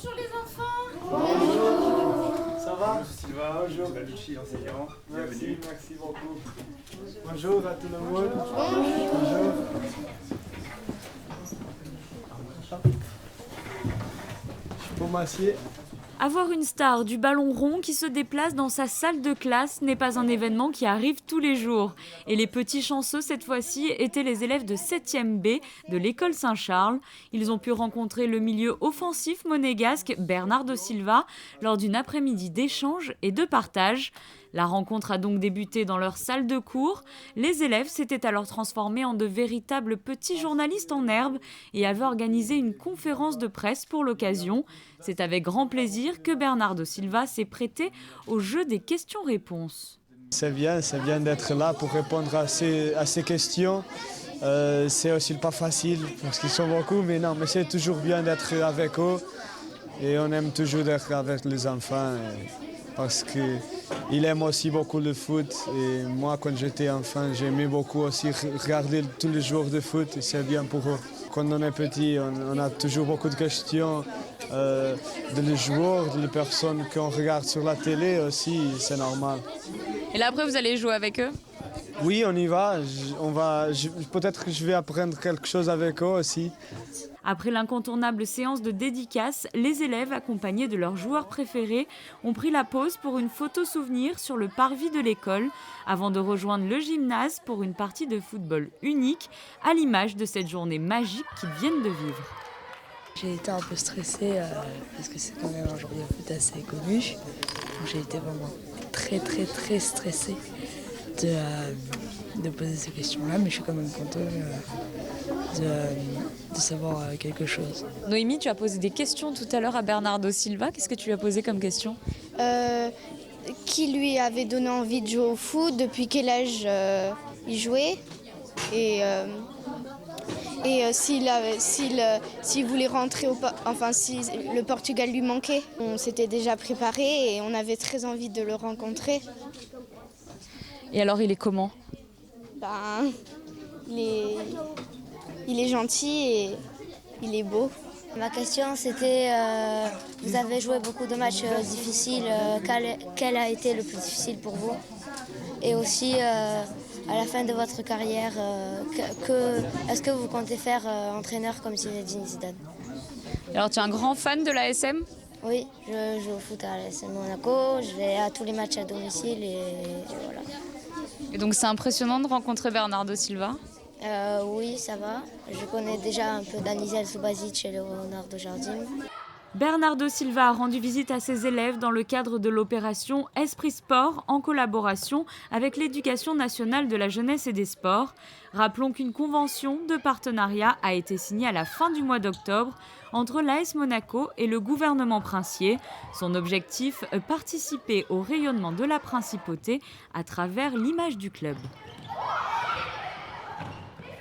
Bonjour les enfants. Bonjour. Ça va? Bonjour Sylvain, bonjour Lucie, l'enseignant. Bienvenue. Merci beaucoup. Bonjour à tout le monde. Bonjour. Je peux m'assieds. Avoir une star du ballon rond qui se déplace dans sa salle de classe n'est pas un événement qui arrive tous les jours. Et les petits chanceux, cette fois-ci, étaient les élèves de 7e B de l'école Saint-Charles. Ils ont pu rencontrer le milieu offensif monégasque Bernard de Silva lors d'une après-midi d'échange et de partage. La rencontre a donc débuté dans leur salle de cours. Les élèves s'étaient alors transformés en de véritables petits journalistes en herbe et avaient organisé une conférence de presse pour l'occasion. C'est avec grand plaisir que Bernard de Silva s'est prêté au jeu des questions-réponses. C'est bien d'être là pour répondre à ces questions. C'est aussi pas facile parce qu'ils sont beaucoup, mais c'est toujours bien d'être avec eux. Et on aime toujours être avec les enfants parce qu'ils aiment aussi beaucoup le foot. Et moi, quand j'étais enfant, j'aimais beaucoup aussi regarder tous les jours de foot. Et c'est bien pour eux. Quand on est petit, on a toujours beaucoup de questions de les joueurs, de les personnes qu'on regarde sur la télé aussi, c'est normal. Et là après, vous allez jouer avec eux ? Oui, on y va. Peut-être que je vais apprendre quelque chose avec eux aussi. Après l'incontournable séance de dédicace, les élèves, accompagnés de leurs joueurs préférés, ont pris la pause pour une photo souvenir sur le parvis de l'école, avant de rejoindre le gymnase pour une partie de football unique, à l'image de cette journée magique qu'ils viennent de vivre. J'ai été un peu stressée parce que c'est quand même un jour de foot assez connu. Donc j'ai été vraiment très stressée de poser ces questions-là, mais je suis quand même contente de savoir quelque chose. Noémie, tu as posé des questions tout à l'heure à Bernard de Silva. Qu'est-ce que tu lui as posé comme question ? Qui lui avait donné envie de jouer au foot, depuis quel âge il jouait et s'il voulait rentrer si le Portugal lui manquait. On s'était déjà préparé et on avait très envie de le rencontrer. Et alors, il est comment ? Il est gentil et il est beau. Ma question c'était, vous avez joué beaucoup de matchs difficiles, quel a été le plus difficile pour vous? Et aussi, à la fin de votre carrière, est-ce que vous comptez faire entraîneur comme Zinedine Zidane? Alors, tu es un grand fan de l'ASM ? Oui, je joue au foot à l'ASM Monaco, je vais à tous les matchs à domicile et voilà. Et donc, c'est impressionnant de rencontrer Bernard de Silva ? Oui, ça va. Je connais déjà un peu Danizel Subasic et Leonardo Jardim. Bernard de Silva a rendu visite à ses élèves dans le cadre de l'opération Esprit Sport en collaboration avec l'Éducation nationale de la jeunesse et des sports. Rappelons qu'une convention de partenariat a été signée à la fin du mois d'octobre entre l'AS Monaco et le gouvernement princier. Son objectif, participer au rayonnement de la principauté à travers l'image du club.